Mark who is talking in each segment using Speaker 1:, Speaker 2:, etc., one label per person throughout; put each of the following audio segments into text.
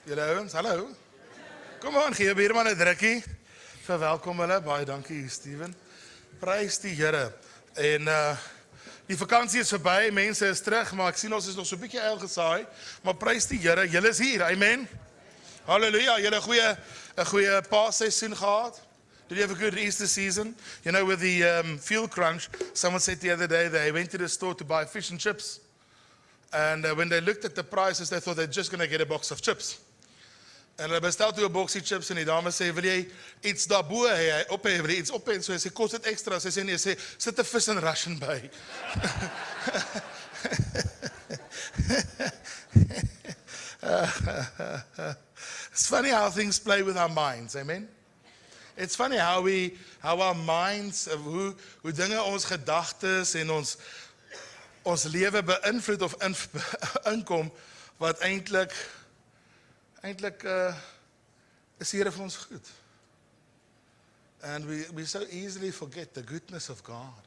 Speaker 1: Julle ouens, hallo. Kom aan, gee buurman 'n drukkie. Verwelkom hulle, baie dankie Steven. Prys die Here. En die vakansie is verby, mense is terug, maar ek sien ons is nog so 'n bietjie uil gesaai, maar prys die Here, julle is hier. Amen. Halleluja, julle 'n goeie Paasseisoen gehad. Did you have a good Easter season? You know, with the fuel crunch, someone said the other day they went to the store to buy fish and chips. And when they looked at the prices, they thought they're just going to get a box of chips. En hulle bestel toe 'n boksie chips en die dame sê, wil jy iets daarbo hê, op hê, wil jy iets op hê? En so hy sê, kos dit ekstra? Sy sê nee, sê, sit 'n vis en ration by. It's funny how things play with our minds, amen? It's funny how our minds, hoe dinge ons gedagtes en ons lewe beïnvloed of inkom, wat eintlik is die Here vir ons goed. And we so easily forget the goodness of God.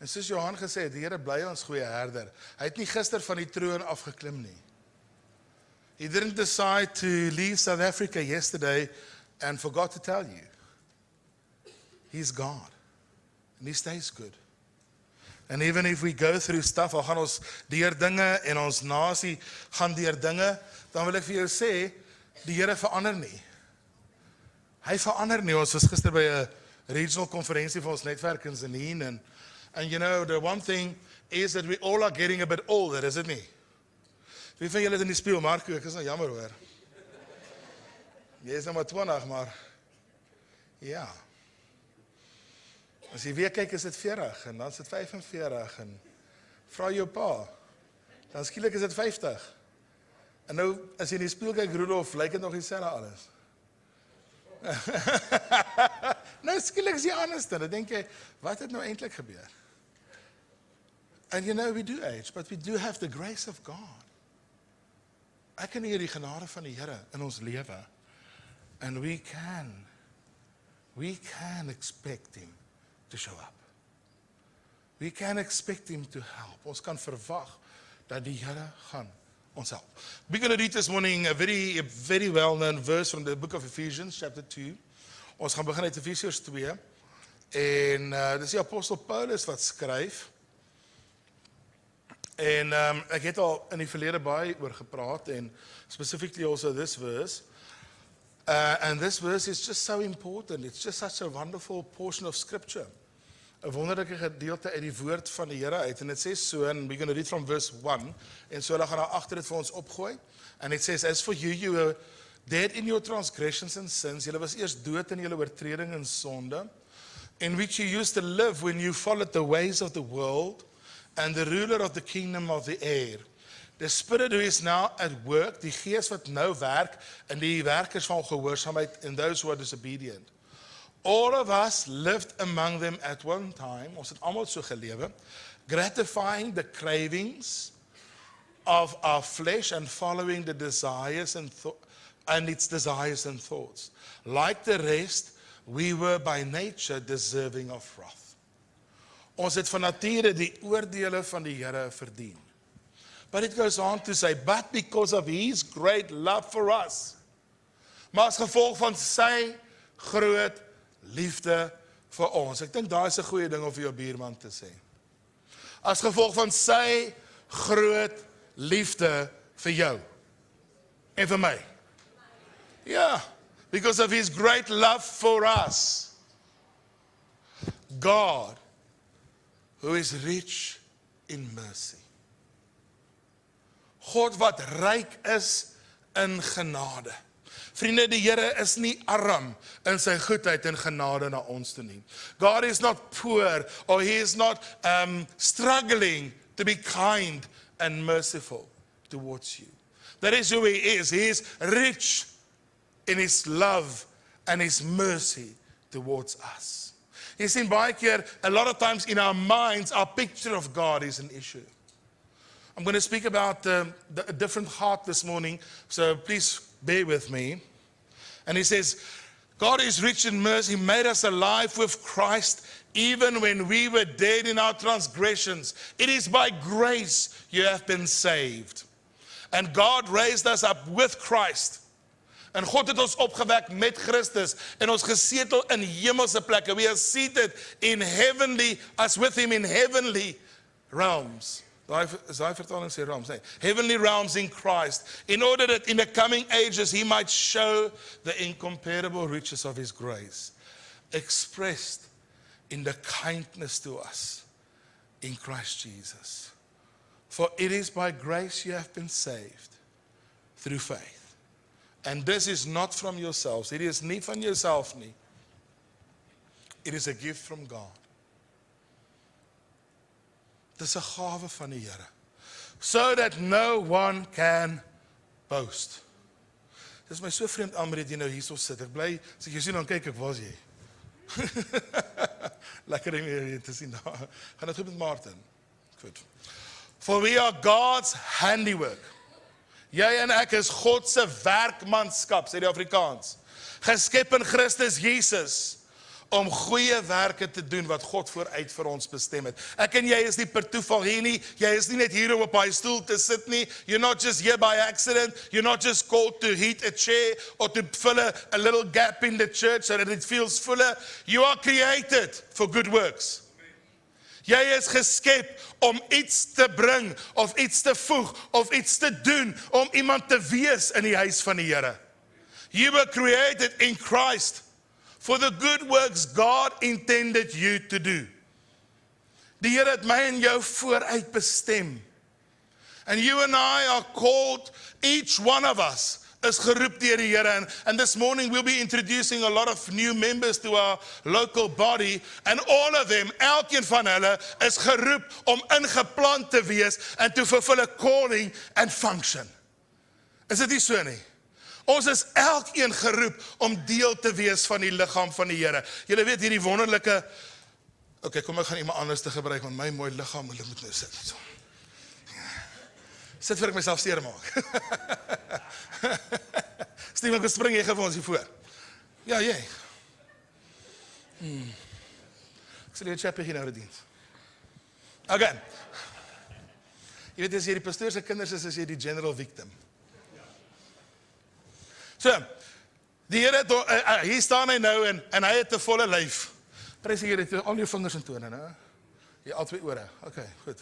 Speaker 1: En soos Johan gesê het, die Here bly ons goeie herder. Hy het nie gister van die troon afgeklim nie. He didn't decide to leave South Africa yesterday and forgot to tell you. He's God. And he stays good. And even if we go through stuff, al gaan ons deur dinge en ons nasie gaan deur dinge, dan wil ek vir jou sê, die Here verander nie. Hy verander nie. Ons was gister by 'n regional konferensie vir ons netwerk in Zeneen, and you know, the one thing is that we all are getting a bit older, is it nie? Wie van julle het in die spieël, Marco, ek is nou jammer hoor. Jy is nou maar 20, maar ja. As jy weer kyk, is dit 40, en dan is dit 45, en vra jou pa, dan skielik is dit 50. En nou, as jy in die spieël kyk, Rudolf, lyk dit nog dieselfde alles. Nou skielik is jy anders dan dink jy, wat het nou eintlik gebeur? And you know, we do age, but we do have the grace of God. Ek kan hier die genade van die Here in ons lewe. And we can expect Him to show up. We can expect Him to help. Ons kan verwag dat die Here gaan ons help. We're going to read this morning a very well-known verse from the book of Ephesians, chapter 2. Ons gaan begin uit Efesiërs 2. En dis die apostel Paulus wat skryf. En ek het al in die verlede baie oor gepraat, en specifically also this verse. And this verse is just so important. It's just such a wonderful portion of scripture. 'n wonderlike gedeelte uit die woord van die Here uit. En it says so, and we're going to read from verse 1. En so hulle gaan daar agter dit vir ons opgooi. And it says, as for you, you were dead in your transgressions and sins. Julle was eers dood in julle oortreding en sonde, in which you used to live when you followed the ways of the world and the ruler of the kingdom of the air. The Spirit who is now at work, die gees wat nou werk, en die werkers van gehoorsaamheid, and those who are disobedient. All of us lived among them at one time, ons het almal so gelewe, gratifying the cravings of our flesh and following the desires and its desires and thoughts. Like the rest, we were by nature deserving of wrath. Ons het van nature die oordeele van die Here verdien. But it goes on to say, but because of His great love for us, maar as gevolg van sy groot liefde vir ons. Ek dink daar is 'n goeie ding om vir jou buurman te sê. As gevolg van sy groot liefde vir jou en vir my. Yeah, because of His great love for us. God, who is rich in mercy. God wat ryk is in genade. Vriende, die Here is nie arm in sy goedheid en genade na ons toe nie. God is not poor, or He is not struggling to be kind and merciful towards you. That is who He is. He is rich in His love and His mercy towards us. Jy sien baie keer, a lot of times in our minds, our picture of God is an issue. I'm going to speak about a different heart this morning, so please bear with me. And he says, God is rich in mercy. He made us alive with Christ even when we were dead in our transgressions. It is by grace you have been saved. And God raised us up with Christ. En God het ons opgewek met Christus en ons gesetel in hemelse plekke. We are seated in heavenly, as with him in heavenly realms. Daai vertaling sê realms, nee. Heavenly realms in Christ, in order that in the coming ages he might show the incomparable riches of his grace, expressed in the kindness to us in Christ Jesus. For it is by grace you have been saved through faith. And this is not from yourselves. It is nie van jouself nie. It is a gift from God. Dis 'n gawe van die Here. So that no one can boast. Dis my so vreemd Amrit jy nou hierso sit. Ek bly as ek jou sien dan kyk ek, waar is jy? Lekker om hier te sien. Gaan dit goed met Martin? Goed. For we are God's handiwork. Jy en ek is God se werkmanskap, sê die Afrikaans. Geskep in Christus Jesus om goeie werke te doen wat God vooruit vir ons bestem het. Ek en jy is nie per toeval hier nie. Jy is nie net hier om op hy stoel te sit nie. You're not just here by accident. You're not just called to heat a chair or to fill a little gap in the church so that it feels fuller. You are created for good works. Jy is geskep om iets te bring, of iets te voeg, of iets te doen, om iemand te wees in die huis van die Here. You were created in Christ for the good works God intended you to do. Die Here het my en jou vooruit bestem. And you and I are called, each one of us, is geroep deur die Here. And this morning we'll be introducing a lot of new members to our local body. And all of them, elkeen van hulle, is geroep om ingeplant te wees and to fulfill a calling and function. Is dit nie so nie? Ons is elkeen geroep om deel te wees van die liggaam van die Here. Julle weet hierdie wonderlike, okay, kom ek gaan iemand anders te gebruik, want my mooi liggaam moet nou sit. So. Sit vir ek myself seer maak. Steven, ek spring jy vir ons hier voor. Ja, jy. Ek sal jy chappie hier nou die diens. Okay. Jy weet, as jy die pastoor se kinders is jy die general victim. So, die Here het, hier staan hy nou en hy het 'n volle lyf. Prys jy dit al jou vingers en tone, né? Jy al twee ore. Okay, goed.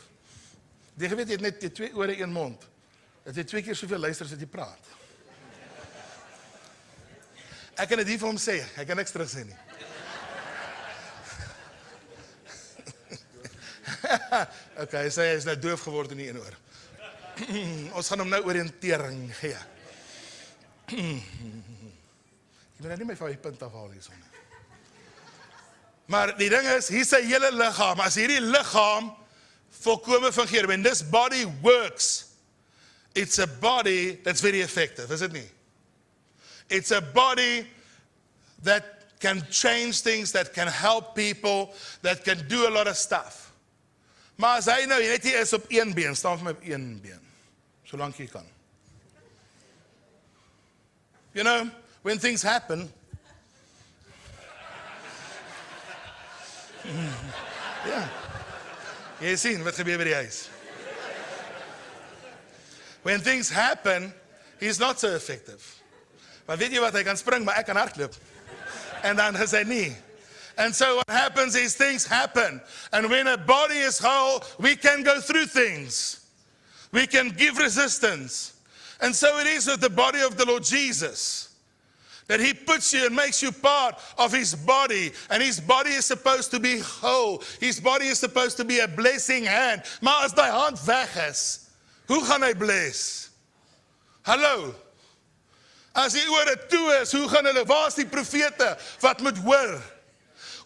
Speaker 1: Jy weet jy het net twee ore, een mond. Dat jy 2 keer soveel luister as wat jy praat. Ek kan dit hier vir hom sê, ek kan niks terug sê nie. Okay, hy sê hy is nou doof geword in die een oor. Ons gaan hom nou oriëntering gee. Jy moet nie my van die punt afhaal hierson nie. Maar die ding is, hier sy hele liggaam, as hierdie liggaam volkome fungeer, when this body works, it's a body that's very effective, is it nie? It's a body that can change things, that can help people, that can do a lot of stuff. Maar as hy nou net hier is op een been, staan vir my op een been, solank jy kan. You know, when things happen, ja, jy sien wat gebeur by die huis. When things happen, he's not so effective. Maar weet jy wat, hy kan spring, maar ek kan hardloop. En dan gesê nie. And so what happens is things happen. And when a body is whole, we can go through things. We can give resistance. And so it is with the body of the Lord Jesus. That he puts you and makes you part of his body. And his body is supposed to be whole. His body is supposed to be a blessing hand. Maar as die hand weg is, hoe gaan hy bless? Hallo? As die ore toe is, hoe gaan hulle? Waar is die profete wat moet hoor?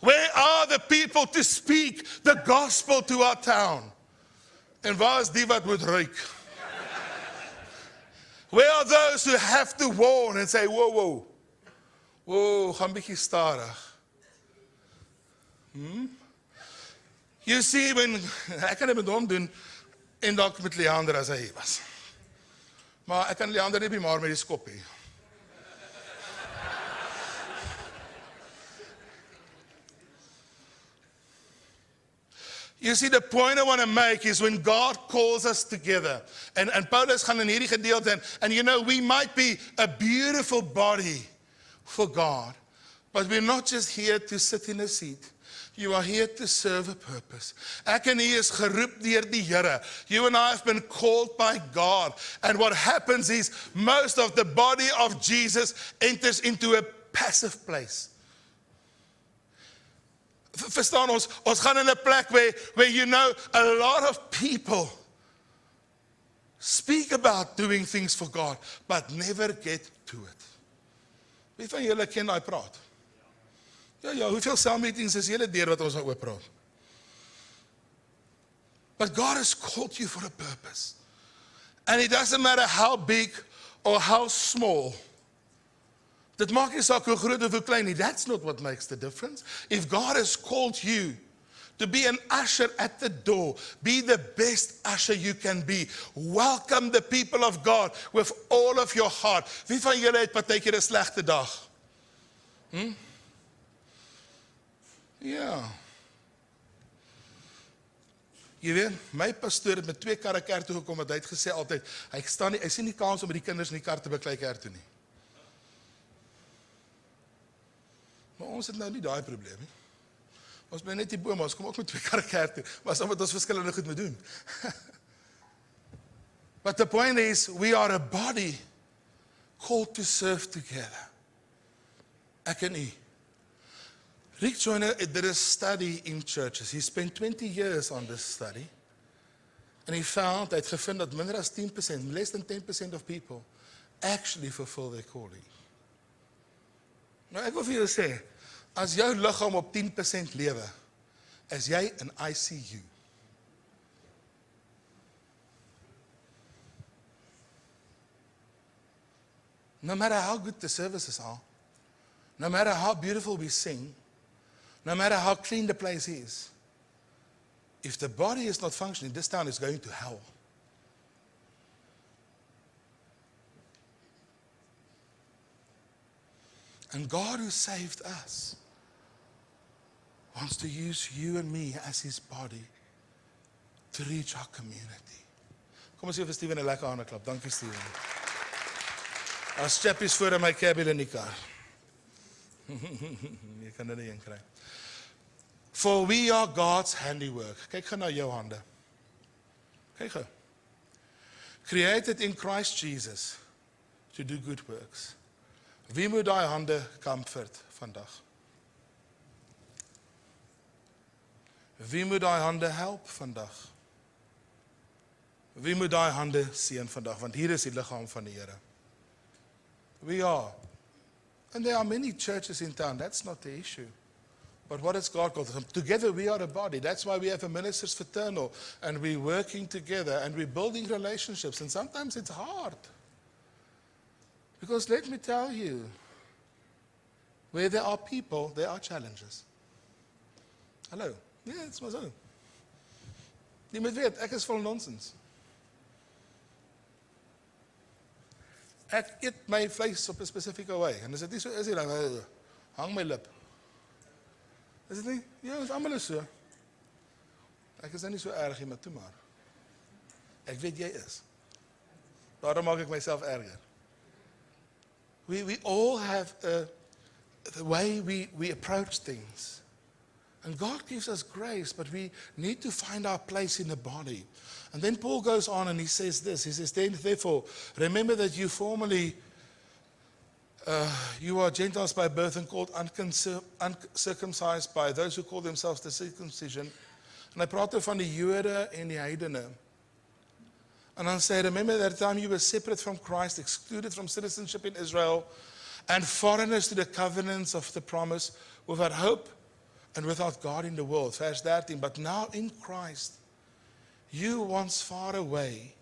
Speaker 1: Where are the people to speak the gospel to our town? En waar is die wat moet ruik? Where are those who have to warn and say, whoa, whoa. Whoa, gaan bietjie stadig. You see, ek kan dit met hom doen, en dalk met Leander as hy was. Maar ek kan Leander nie maar met die skoppie. You see, the point I want to make is when God calls us together, and Paulus gaan in hierdie gedeelte, and you know, we might be a beautiful body for God, but we're not just here to sit in a seat. You are here to serve a purpose. Ek en U is geroep deur die Here. You and I have been called by God. And what happens is, most of the body of Jesus enters into a passive place. Verstaan ons gaan in 'n plek where you know a lot of people speak about doing things for God, but never get to it. Wie van julle ken daai praat? Ja, hoeveel cell-meetings is julle deur wat ons nou oor praat? But God has called you for a purpose. And it doesn't matter how big or how small. Dit maak nie saak hoe groot of hoe klein nie. That's not what makes the difference. If God has called you to be an usher at the door, be the best usher you can be. Welcome the people of God with all of your heart. Wie van julle het partykeer 'n slegte dag? Ja. Jy weet, my pastoor het met 2 karre kerk toe gekom, wat hy het gesê altyd, hy sien nie kans om met die kinders in die kar te beklei kerk toe nie. Maar ons het nou nie daai probleem nie. Ons bly net die boom, ons kom ook met 2 karre kerk toe, maar saam met ons verskillende goed moet doen. But the point is, we are a body called to serve together. Ek en U. Rick Joyner did a study in churches. He spent 20 years on this study. And he found, hy het gevind dat minder as 10%, less than 10% of people actually fulfill their calling. Nou ek wil vir julle sê, as jou liggaam op 10% lewe, is jy in ICU. No matter how good the services are, no matter how beautiful we sing, no matter how clean the place is, if the body is not functioning, this town is going to hell. And God who saved us wants to use you and me as His body to reach our community. Kom ons gee vir Steven 'n lekker hande klap. Dankie Steven. As chappies voor in my cabin in die kar. Jy kan dit nie een kry. For we are God's handiwork. Kyk gou na jou hande. Kyk gou. Created in Christ Jesus to do good works. Wie moet daai hande comfort vandag? Wie moet daai hande help vandag? Wie moet daai hande seën vandag? Want hier is die liggaam van die Here. We are. And there are many churches in town. That's not the issue. But what has God called us? Together we are a body. That's why we have a ministers fraternal. And we're working together and we're building relationships. And sometimes it's hard. Because let me tell you, where there are people, there are challenges. Hallo? Ja, dit is maar so. Jy moet weet, ek is vol nonsens. Ek eet my vleis op 'n spesifieke way. En as dit nie so is nie, dan hang my lip. Is dit nie? Ja, ons almal is so. Ek is nou nie so erg nie, maar toe maar. Ek weet jy is. Daarom maak ek myself erger. We all have the way we approach things. And God gives us grace, but we need to find our place in the body. And then Paul goes on and he says this. He says, therefore, remember that you formerly, you are Gentiles by birth and called uncircumcised by those who call themselves the circumcision. En hy praat van die Jode en die heidene. And dan sê, remember that time you were separate from Christ, excluded from citizenship in Israel, and foreigners to the covenants of the promise, without hope and without God in the world. Verse 13, but now in Christ, you once far away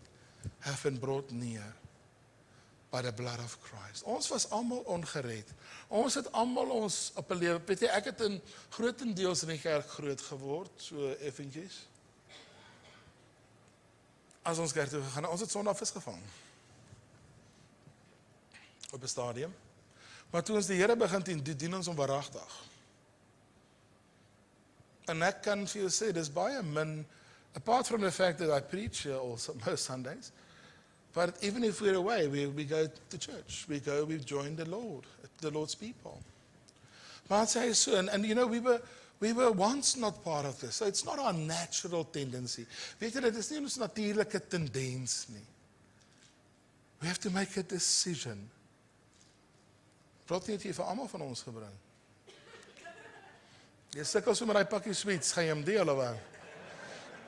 Speaker 1: have been brought near by the blood of Christ. Ons was almal ongered. Ons het almal ons op 'n lewe. Weet jy, ek het in grootendeels in die kerk groot geword, so effentjies. As ons kerk toe gegaan, ons het Sondag vis gevang. Op 'n stadium. Maar toe ons die Here begin dien ons hom waaragtig. En ek kan vir jou sê, dis baie min, apart from the fact that I preach here also most Sundays, but even if we're away, we go to church. We join the Lord, the Lord's people. Maar I'd say so, and you know, we were once not part of this, so it's not our natural tendency. Weet jy, dit is nie ons natuurlike tendens nie. We have to make a decision. Praat nie vir almal van ons gebring. Jy sukkel so met daai pakkie sweets, gaan jy hom deel of wat?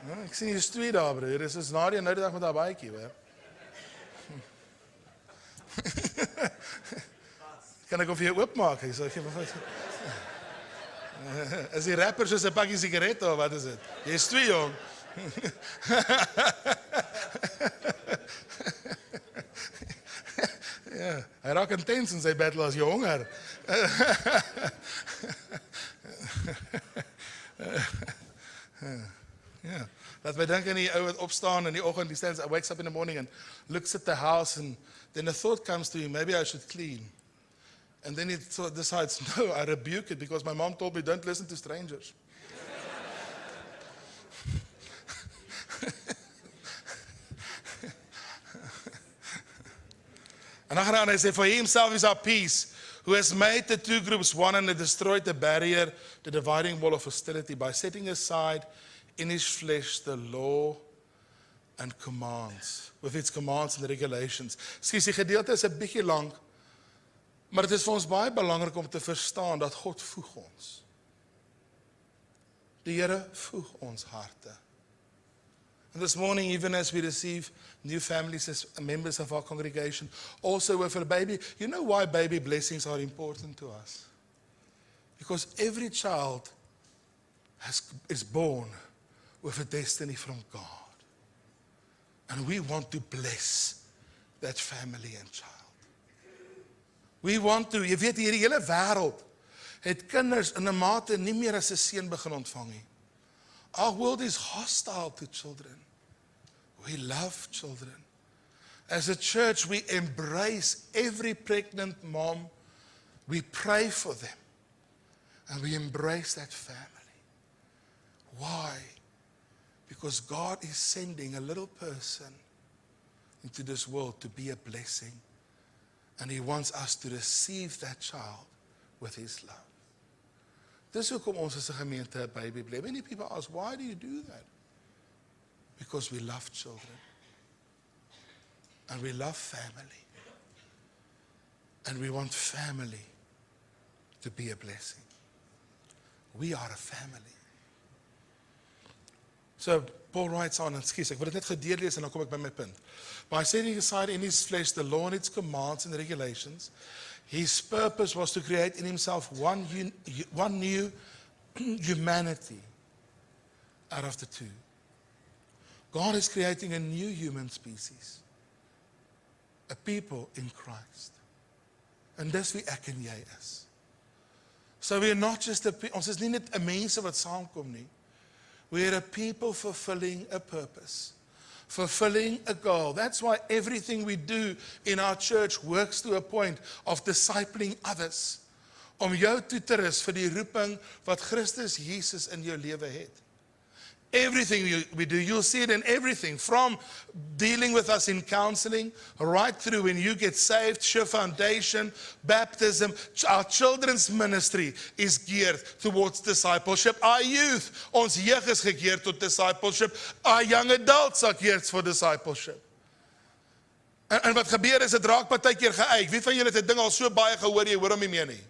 Speaker 1: Ja, ek sien jy is 2 daar, broer. Dis is Nadia nou die dag met haar baadjie, hoor. Kan ek hom vir jou oopmaak? Hy sê, is die rapper soos 'n pakkie sigarette of wat is dit? Jy is 2, jong. Ja, hy raak intens in sy battle as jy honger. Ja, laat my dink aan die ou wat opstaan in die oggend, he stands, wakes up in the morning and looks at the house and then a thought comes to him, maybe I should clean. And then he decides, no, I rebuke it because my mom told me don't listen to strangers. And dan gaan hy aan, hy sê, for he himself is our peace, who has made the 2 groups one and destroyed the barrier, the dividing wall of hostility, by setting aside in his flesh the law and commands, with its commands and regulations. Skus, die gedeelte is 'n bietjie lank, maar dit is vir ons baie belangrik om te verstaan dat God voeg ons. Die Here voeg ons harte. And this morning, even as we receive new families as members of our congregation, also with a baby, you know why baby blessings are important to us? Because every child is born with a destiny from God. And we want to bless that family and child. We want to, jy weet, hierdie hele wêreld het kinders in 'n mate nie meer as 'n seën begin ontvang nie. Our world is hostile to children. We love children. As a church, we embrace every pregnant mom. We pray for them. And we embrace that family. Why? Because God is sending a little person into this world to be a blessing. And He wants us to receive that child with His love. Dis hoekom ons as 'n gemeente 'n baby bless. Many people ask, why do you do that? Because we love children. And we love family. And we want family to be a blessing. We are a family. So Paul writes on, and ek wil dit net gedeurlees en dan kom ek by my punt. By setting aside in his flesh the law and its commands and regulations, his purpose was to create in himself one new humanity out of the 2. God is creating a new human species, a people in Christ. En dis wie ek en jy is. So we are not just ons is nie net 'n mense wat saamkom nie. We are a people fulfilling a purpose, fulfilling a goal. That's why everything we do in our church works to a point of discipling others, om jou toe te rus vir die roeping wat Christus Jesus in jou lewe het. Everything we do, you'll see it in everything, from dealing with us in counseling, right through when you get saved, Share Foundation, baptism. Our children's ministry is geared towards discipleship. Our youth, ons jeug is gekeerd tot discipleship. Our young adults are geared for discipleship. En wat gebeur is, dit raak partykeer geëik. Wie van julle het 'n ding al so baie gehoor, jy hoor hom nie meer nie?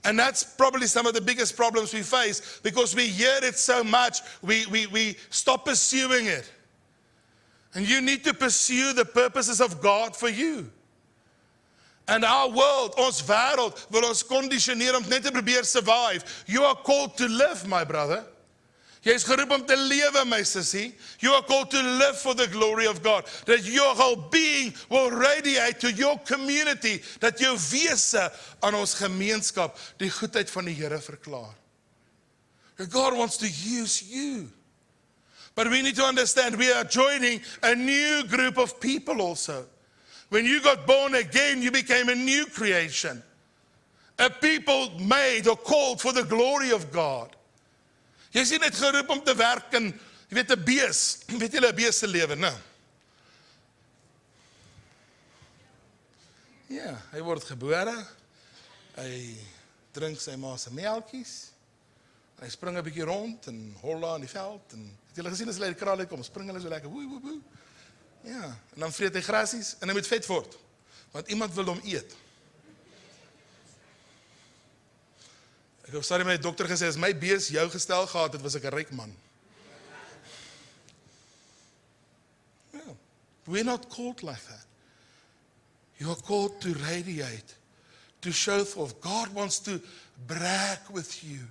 Speaker 1: And that's probably some of the biggest problems we face, because we hear it so much, we stop pursuing it. And you need to pursue the purposes of God for you. And our world, ons wêreld, wil ons conditioneer om net te probeer survive. You are called to live, my brother. Jy is geroep om te lewe, my sussie. You are called to live for the glory of God. That your whole being will radiate to your community. Dat jou wese aan ons gemeenskap die goedheid van die Here verklaar. That God wants to use you. But we need to understand we are joining a new group of people also. When you got born again, you became a new creation. A people made or called for the glory of God. Jy is nie net geroep om te werk en, jy weet, 'n bees. Weet julle 'n bees se lewe, né? Ja, hy word gebore, hy drink sy ma se melkies, hy spring 'n bietjie rond en hol daar in die veld, en het julle gesien as hulle uit die kraal uitkom, spring hulle so lekker, woe, woe, woe. Ja, en dan vreet hy grasies, en hy moet vet word, want iemand wil hom eet. Ek het sorry my dokter gesê, as my bees jou gestel gehad het, was ek 'n ryk man. Yeah. We're not called like that. You are called to radiate, to show forth. God wants to brag with you.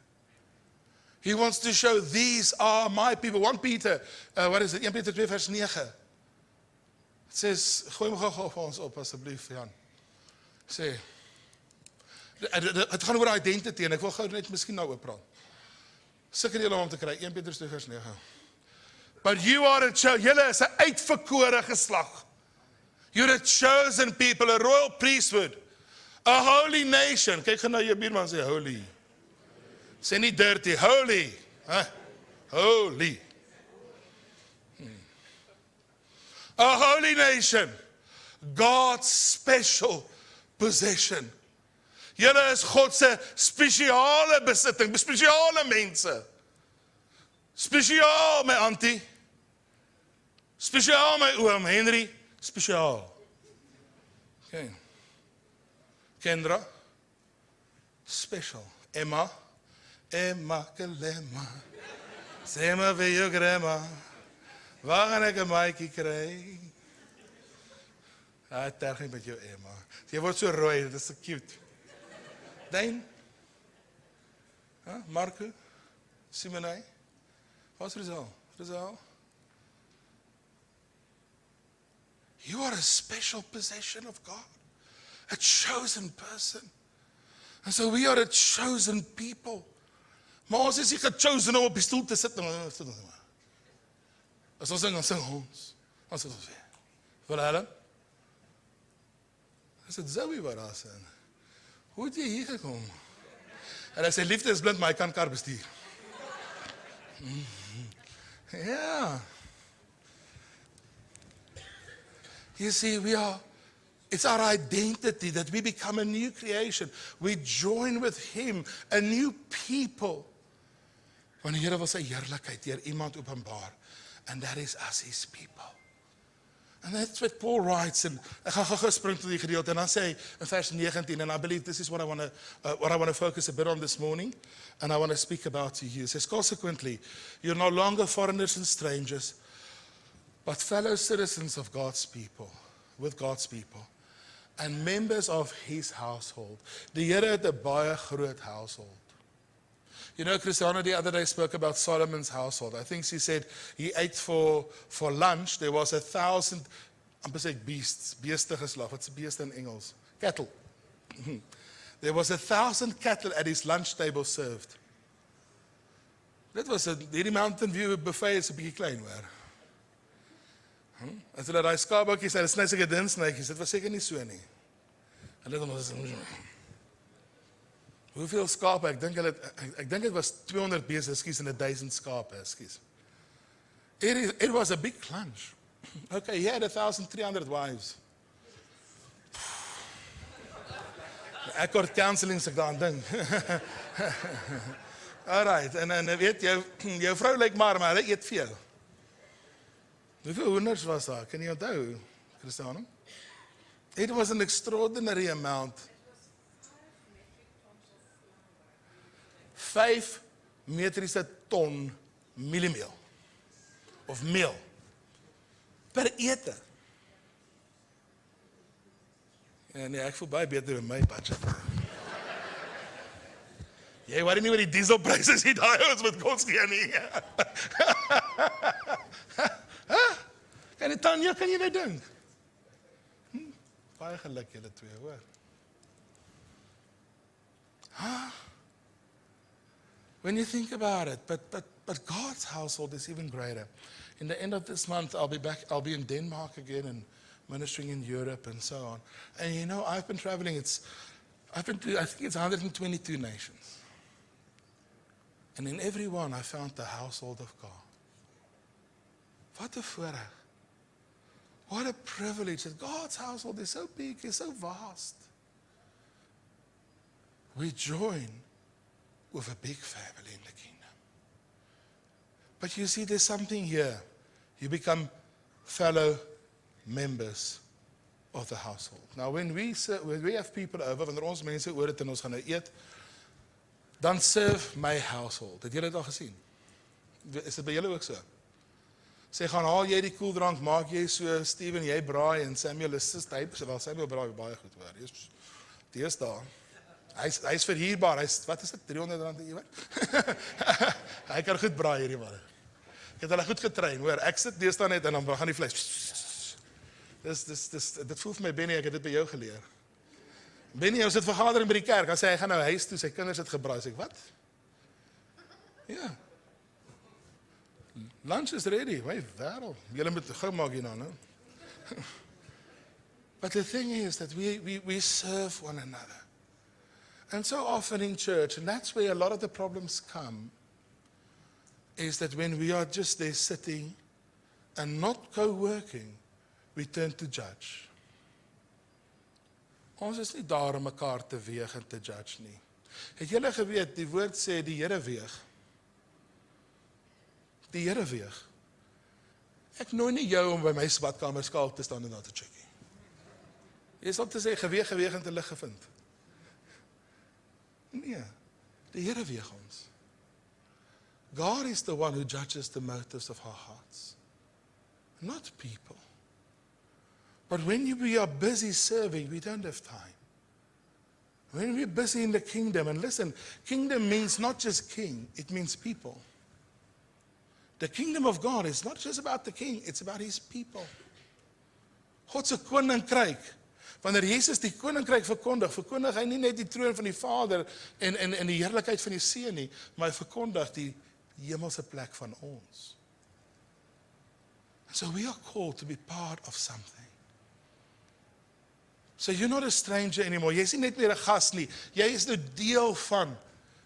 Speaker 1: He wants to show, these are my people. 1 Peter, what is it? 1 Peter 2 vers 9. It says, gooi my gou vir ons op asseblief, Jan. Sê, het gaan oor identity, en ek wil gou net miskien nou oor praat. Sukkel julle om te kry, 1 Petrus 2 vers 9. But you are julle is 'n uitverkore geslag. You're a chosen people, a royal priesthood, a holy nation. Kyk gou na jou buurman, sê holy. Sê nie dirty, holy. Huh? Holy. A holy nation, God's special possession. Julle is God se spesiale besitting, spesiale mense. Spesiaal my auntie. Spesiaal my oom Henry, spesiaal. Okay. Kendra, special. Emma, Emma Kalema. Sê maar vir jou grandma, waar gaan ek 'n maatjie kry? Ah, terg nie met jou Emma. Jy word so rooi, dit is so cute. Dane? Huh? Marco? Simonai? What's Rizal? Rizal? You are a special possession of God. A chosen person. And so we are a chosen people. Maar ons is nie gechosen om op die stoel te sit. As ons dan sing ons. Ons is weer. Vir hulle? Is dit Zoe wat daar sing? Hoe het jy hier gekom? En hy sê, liefde is blind, maar hy kan kar bestuur. Ja. You see, it's our identity that we become a new creation. We join with Him, a new people. Want die Here wil sy heerlikheid deur iemand openbaar. And that is us, His people. And that's what Paul writes, and ek gaan gou spring tot die gedeelte, en dan sê hy in vers 19, and I believe this is what I want to focus a bit on this morning, and I want to speak about to you. It says, consequently, you're no longer foreigners and strangers, but fellow citizens of God's people, with God's people, and members of His household. Die Here het 'n baie groot household. You know, Christiana the other day spoke about Solomon's household. I think she said he ate for lunch, there was 1,000, amper sê ek beeste geslag. Wat's 'n beeste in Engels? Cattle. There was 1,000 cattle at his lunch table served. Dit was hierdie Mountain View buffet is 'n bietjie klein hoor. As hulle daai skaapboutjies, hulle sny seker dun snytjies, dit was seker nie so nie. Hulle het ons hoeveel skape? Ek dink dit was 200 beeste, ekskuus, en 1000 skape, ekskuus. It was a big lunch. Okay, he had 1,300 wives. Ek kort counseling se ek daaraan dink. Alright, en weet jou vrou lyk maar hulle eet veel. Hoeveel hoenders was daar? Kan jy onthou, Christiane? It was an extraordinary amount. 5 metriese ton mieliemeel. Of meel. Per ete. Ja, nee, ek voel baie beter met my budget. Jy worry nie oor die dieselpryse as jy daai ons met kos gee nie. Tanya, kan jy nou dink? Baie geluk julle twee, hoor. When you think about it, but God's household is even greater. In the end of this month, I'll be in Denmark again and ministering in Europe and so on. And you know, I've been traveling, I think it's 122 nations. And in every one I found the household of God. Wat 'n voorreg. What a privilege that God's household is so big, is so vast. We join with a big family in the kingdom. But you see, there's something here. You become fellow members of the household. Now, when we have people over, wanneer ons mense oor het en ons gaan nou eet, dan serve my household. Het julle dit al gesien? Is dit by julle ook so? Sê, gaan haal jy die koeldrank, maak jy so, Steven, jy braai, en Samuel is wel, Samuel braai baie goed, hoor. Die is daar. Hy is verhuurbaar, wat is dit, R300 'n uur? Hy kan goed braai hierdie man. Ek het hulle goed getrein, hoor, ek sit deesdae net, en dan gaan die vlees. Dit voel vir my, Benny, ek het dit by jou geleer. Benny, ons het vergadering by die kerk, dan sê hy gaan nou huis toe, sy kinders het gebraai, sê ek, wat? Ja. Lunch is ready, my wêreld. Julle moet gou maak hierna, nou. But the thing is that we serve one another. And so often in church, and that's where a lot of the problems come, is that when we are just there sitting and not co-working, we turn to judge. Ons is nie daar om mekaar te weeg en te judge nie. Het julle geweet, die woord sê die Here weeg. Die Here weeg. Ek nooi nie jou om by my badkamer skaal te staan en daar te check nie. Jy sal te sê, geweeg en te lig gevind. Nee, die Here weeg ons. God is the one who judges the motives of our hearts, not people. But when we are busy serving, we don't have time. When we're busy in the kingdom, and listen, kingdom means not just king, it means people. The kingdom of God is not just about the king, it's about his people. God se koninkryk. Wanneer Jesus die koninkryk verkondig hy nie net die troon van die Vader en die heerlikheid van die Seun nie, maar hy verkondig die hemelse plek van ons. So we are called to be part of something. So you're not a stranger anymore. Jy is nie net meer 'n gas nie. Jy is nou deel van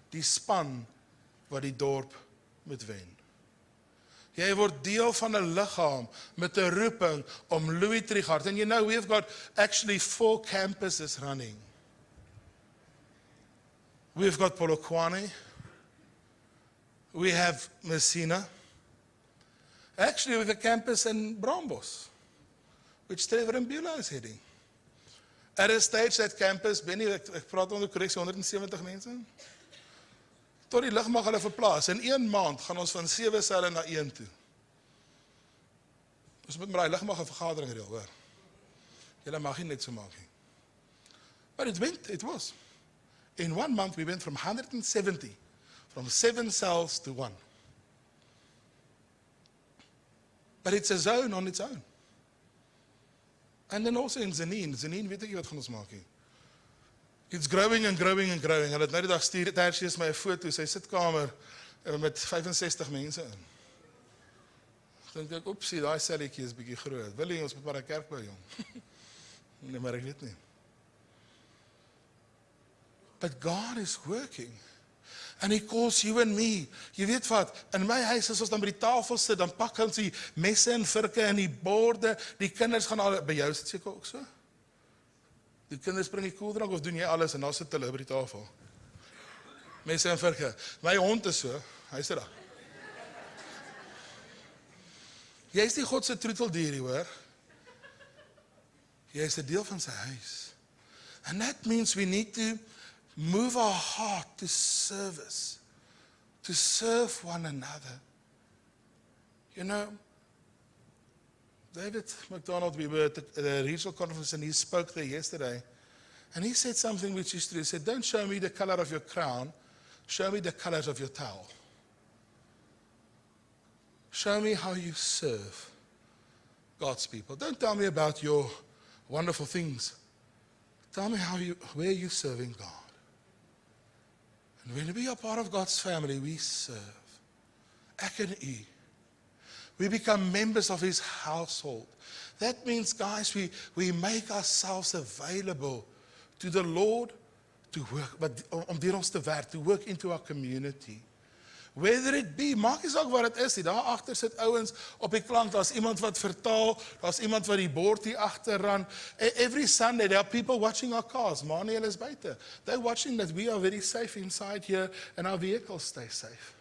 Speaker 1: die span wat die dorp moet wen. Jy word deel van 'n liggaam met 'n roeping om Louis Trichardt. And you know, we've got actually 4 campuses running. We've got Polokwane. We have Messina. Actually, we have a campus in Brambos, which Trevor Mbula is heading. At a stage, that campus, Benny, ek praat onder korreksie, 170 mense. Tot die lig mag hulle verplaas. In 1 maand gaan ons van 7 selle na 1 toe. Ons moet maar die lig mag 'n vergadering reël, hoor. Julle mag nie net so maak nie. But it was. In 1 month we went from 170, from 7 cells to 1. But it's a zone on its own. And then also in Zenin, weet ek nie wat gaan ons maak nie. It's growing and growing and growing. En het nou die dag stuur Tertius my 'n foto, sy sitkamer met 65 mense in. Dink ek, oepsie, daai selletjie is bietjie groot. Wil jy ons moet maar 'n kerk bou, jong? Nee, maar ek weet nie. But God is working. And he calls you and me. Jy weet wat, in my huis as ons dan by die tafel sit, dan pak ons die messe en virke en die borde, die kinders gaan al, by jou is dit seker ook so? Die kinders bring die koeldrank of doen jy alles en dan sit hulle by die tafel? Messe en virke. My hond is so, hy sit daar. Jy is nie God se troeteldierie, hoor. Jy is 'n deel van sy huis. And that means we need to move our heart to service, to serve one another. You know, David McDonald, we were at a regional conference and he spoke there yesterday. And he said something which is true. He said, don't show me the color of your crown, show me the colors of your towel. Show me how you serve God's people. Don't tell me about your wonderful things. Tell me where you're serving God. And when we are part of God's family, we serve. Ek en u. We become members of his household. That means, guys, we make ourselves available to the Lord to work, but om deur ons te werk, to work into our community. Whether it be, maak nie saak wat dit is nie. Daar agter sit ouens op die klank, daar's iemand wat vertaal, daar's iemand wat die bord hier agter ran. Every Sunday there are people watching our cars. Manuel is buite. They're watching that we are very safe inside here and our vehicles stay safe.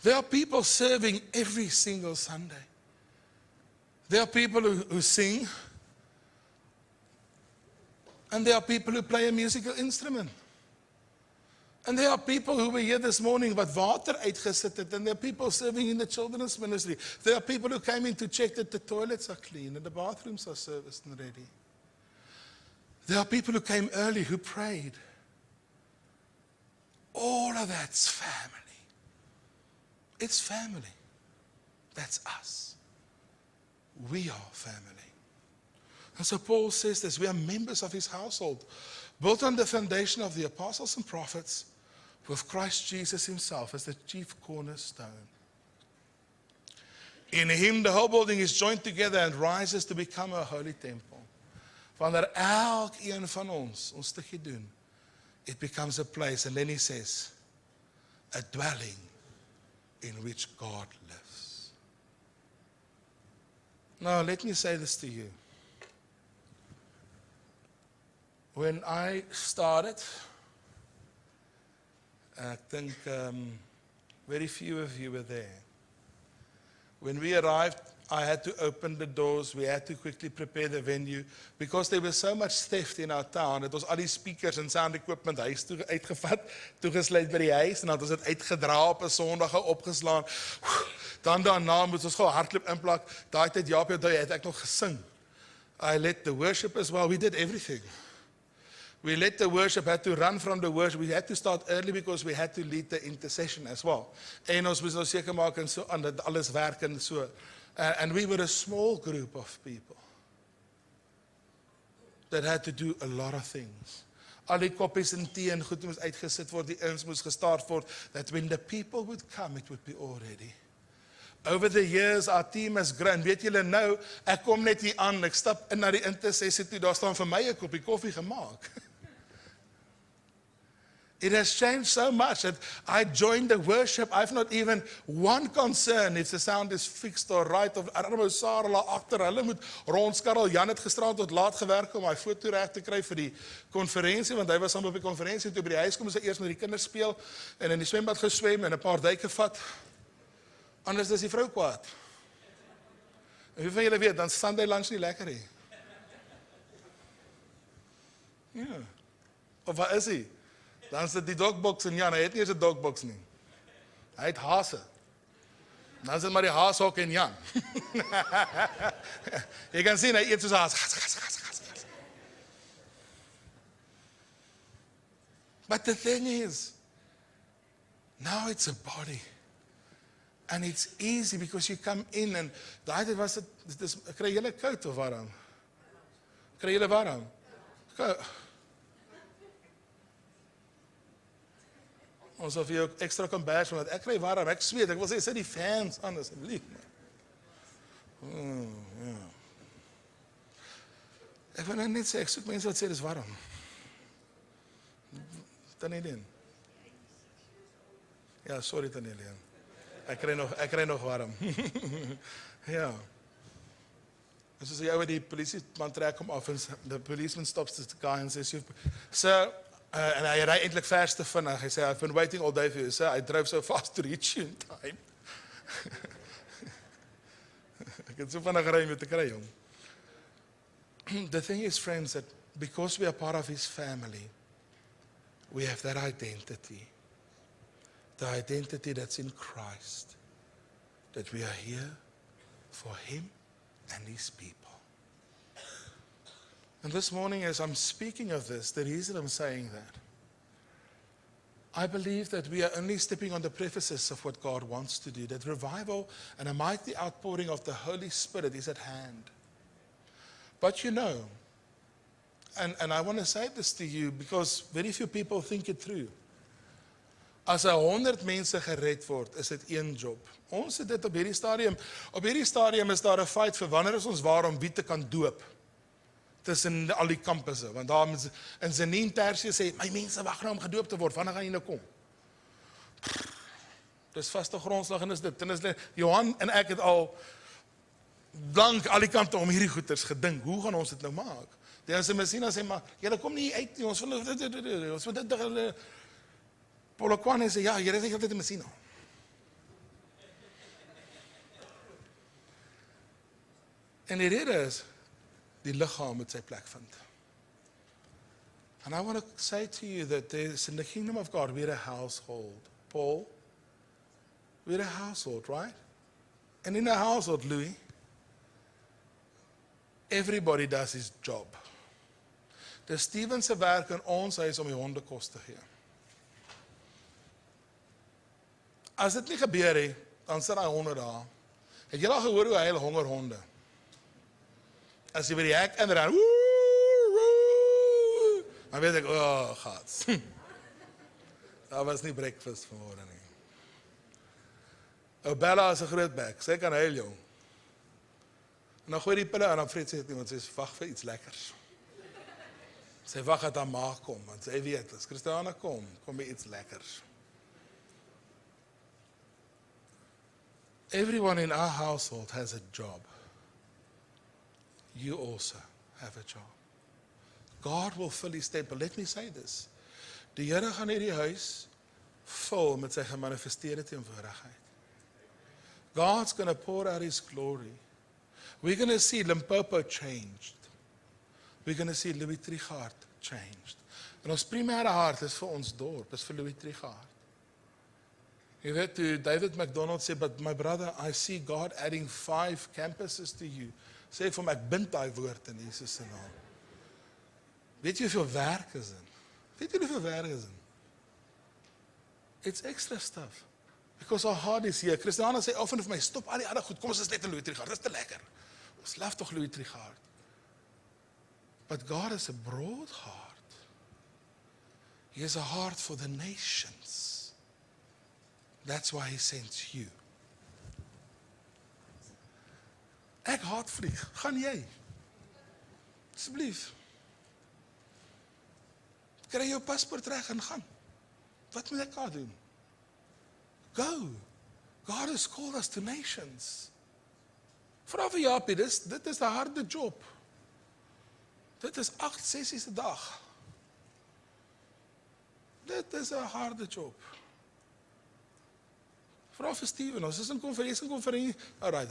Speaker 1: There are people serving every single Sunday. There are people who sing, and there are people who play a musical instrument. And there are people who were here this morning wat water uitgesit het, and there are people serving in the children's ministry. There are people who came in to check that the toilets are clean and the bathrooms are serviced and ready. There are people who came early who prayed. All of that's family. It's family. That's us. We are family. And so Paul says this, we are members of his household, built on the foundation of the apostles and prophets, with Christ Jesus himself as the chief cornerstone. In him the whole building is joined together and rises to become a holy temple. Wanneer elkeen van ons stukkie doen, it becomes a place, and then he says, a dwelling in which God lives. Now let me say this to you. When I started, I think very few of you were there. When we arrived, I had to open the doors. We had to quickly prepare the venue because there was so much theft in our town. It was al die speakers and sound equipment huis toe uitgevat, toegesluit by die huis, en dan het ons dit uitgedra op 'n Sondag opgeslaan. Dan daarna moet ons gou hardloop inplak. Daai tyd Jaapie, daai het ek nog gesing. I led the worship as well. We did everything. We let the worship, had to run from the worship. We had to start early because we had to lead the intercession as well. En ons moes nou seker maak en so aan dat alles werk en so. And we were a small group of people that had to do a lot of things. Al die koppies en tee en goed moes uitgesit word, die ins moes gestart word, that when the people would come, it would be all ready. Over the years, our team has grown. Weet julle nou, ek kom net hier aan, ek stap in na die intercessie toe, daar staan vir my 'n koppie koffie gemaak. It has changed so much that I joined the worship. I've not even one concern if the sound is fixed or right. Of Arno Sarah agter, hulle moet rondskarrel. Jan het gisterand tot laat gewerk om my foto reg te kry vir die konferensie, want hy was saam op die konferensie toe by die huis kom, sy eers met die kinders speel en in die swembad geswem en 'n paar duike vat. Anders is die vrou kwaad. En wie van julle weet, dan Sunday lunch nie lekker nie. Ja. Of wat is hy? Dan sit die dogbox in Jan, hy het nie eens 'n dogbox nie. Hy het hase. Dan sit maar die haashok in Jan. Jy kan sien, hy eet soos 'n haas. Gas. But the thing is, now it's a body. And it's easy because you come in and daai tyd was dit kry julle koud of warm? Kry julle warm? Ons of jy extra kombers want ek kry warm, ek sweet, ek wil sê sit die fans aan asseblief. Ja. Ek wil net sê ek soek mense wat sê dis warm. Tannie. Ja, sorry Tannie. Ek kry nog warm. Ja. Dus as jy oor die polisieman trek hom af en the policeman stops the guy and says, "Sir," en hy ry eintlik vers te vinnig. Hy sê, "I've been waiting all day for you, sir. I drove so fast to reach you in time." Ek het so vinnig gery om te kry hom. The thing is, friends, that because we are part of his family, we have that identity. The identity that's in Christ, that we are here for him and his people. And this morning, as I'm speaking of this, the reason I'm saying that, I believe that we are only stepping on the prefaces of what God wants to do, that revival and a mighty outpouring of the Holy Spirit is at hand. But you know, and I want to say this to you because very few people think it through. As 100 mense gered word, is dit een job. Ons het dit op hierdie stadium. Op hierdie stadium is daar 'n fight vir wanneer is ons waar om wie te kan doop tussen al die kampusse. Want daar in Zenien Tersie sê, my mense wag nou om gedoop te word. Wanneer gaan jy nou kom? Dis vaste grondslag en is dit. En is net, Johan en ek het al blank al die kante om hierdie goeters gedink. Hoe gaan ons dit nou maak? Die ons Messina sê, maar julle kom nie uit nie. Ons wil dit. Polokwane sê, ja, julle is nie altyd in Messina. En die rede is, die liggaam moet sy plek vind. And I want to say to you that there's in the kingdom of God, we're a household. Paul, we're a household, right? And in a household, Louis, everybody does his job. Dis Steven se werk in ons huis om die honde kos te gee. As dit nie gebeur nie, dan sit daai honde daar. Het julle al gehoor hoe hy honger honde? As jy by die hek ingaan, dan weet ek, oh, gats. Daar was nie breakfast vanmôre nie. Ou Bella is 'n groot bek, sy kan huil jong. En dan gooi die pille en dan vreet sy dit nie, want sy is wag vir iets lekkers. Sy wag dat haar ma kom, want sy weet, as Christiana kom by iets lekkers. Everyone in our household has a job. You also have a job. God will fill his temple. Let me say this. Die Here gaan hierdie huis vul met sy gemanifesteerde teenwoordigheid. God's going to pour out his glory. We're going to see Limpopo changed. We're going to see Louis Trichardt changed. En ons primêre hart is vir ons dorp, is vir Louis Trichardt. Jy weet, toe David McDonald sê, but my brother, I see God adding 5 campuses to you. Sê vir hom, ek bind daai woord in Jesus se naam. Weet jy hoeveel werk is in? Weet jy hoeveel werk is in? It's extra stuff. Because our heart is here. Christiana sê often vir my, stop al die ander goed, kom ons is net in Louis Trichardt, dis te lekker. Ons love tog Louis Trichardt. But God is a broad heart. He has a heart for the nations. That's why he sent you. Ek haat vlieg, gaan jy? Asseblief. Kry jou paspoort reg en gaan. Wat moet ek daar doen? Go. God has called us to nations. Vra vir Japie, dit is 'n harde job. Dit is 8 sessies 'n dag. Dit is 'n harde job. Vra vir Steven, ons is in konferensie. Alright,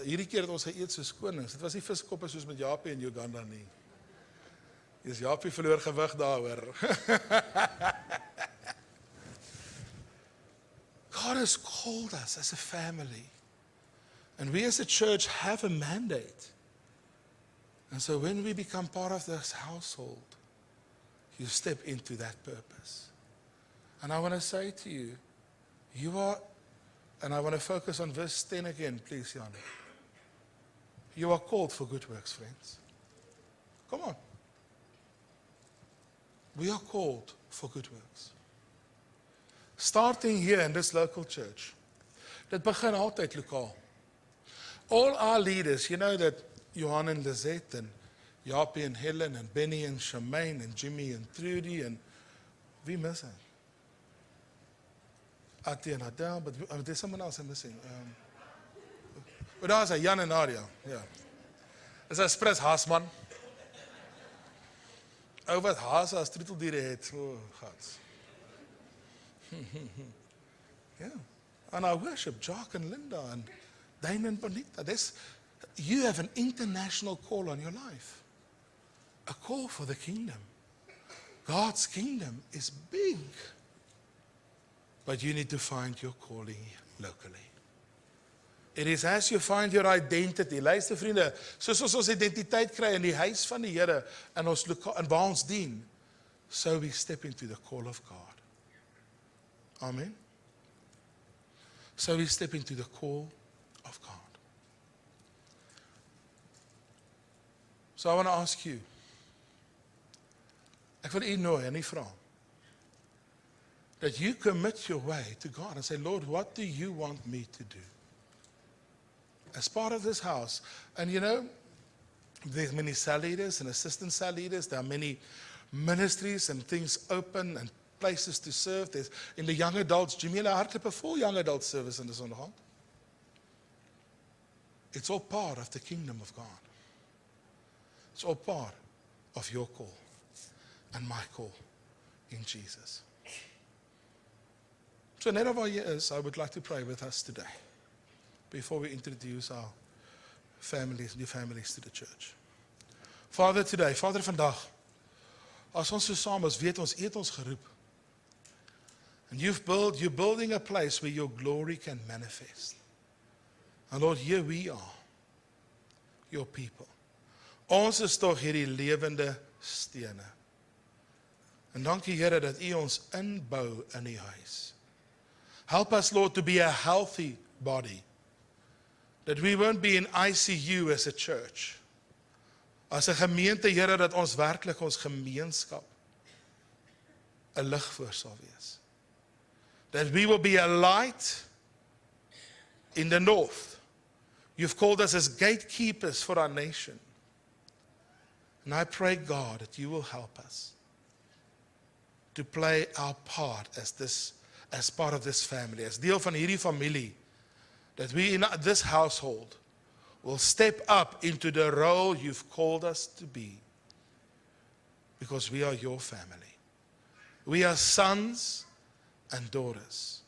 Speaker 1: hierdie keer het ons geëet soos konings. Dit was nie viskoppe soos met Japie in Uganda nie. Dis Japie verloor gewig daaroor. God has called us as a family. And we as a church have a mandate. And so when we become part of this household, you step into that purpose. And I want to say to you, you are, and I want to focus on verse 10 again, please, Jan. You are called for good works, friends. Come on. We are called for good works. Starting here in this local church. Dit begin altyd lokaal. All our leaders, you know that Johan and Lizette and Japie and Helen and Benny and Shemaine and Jimmy and Trudy and wie mis it? Ati and Adele, but there's someone else I'm missing. But daar's Jan en Nadia, ja. Is 'n Spres Haasman. Ou wat haase as troeteldiere het, o gats. Yeah. And I worship Jock and Linda and Dane and Bonita. You have an international call on your life. A call for the kingdom. God's kingdom is big. But you need to find your calling locally. It is as you find your identity. Luister vriende, soos ons identiteit kry in die huis van die Here en ons en waar ons dien, so we step into the call of God. Amen. So we step into the call of God. So I want to ask you. Ek wil u nooi en u vra. That you commit your way to God and say, Lord, what do you want me to do? As part of this house. And you know, there's many cell leaders and assistant cell leaders. There are many ministries and things open and places to serve. There's, in the young adults, do you mean hardloop 'n vol young adult service in die Sondagoggend? It's all part of the kingdom of God. It's all part of your call and my call in Jesus. So net waar jy is, I would like to pray with us today before we introduce our families, new families to the church. Father today, Vader vandag, as ons so saam is, weet ons, U het ons geroep. And you're building a place where your glory can manifest. And Lord, here we are, your people. Ons is tog hierdie lewende stene. En dankie Here dat U ons inbou in die huis. Help us, Lord, to be a healthy body. That we won't be in ICU as a church. As 'n gemeente, Here, dat ons werklik ons gemeenskap 'n lig voor sal wees. That we will be a light in the north. You've called us as gatekeepers for our nation. And I pray, God, that you will help us to play our part as part of this family, as deel van hierdie familie, that we in this household will step up into the role you've called us to be, because we are your family. We are sons and daughters.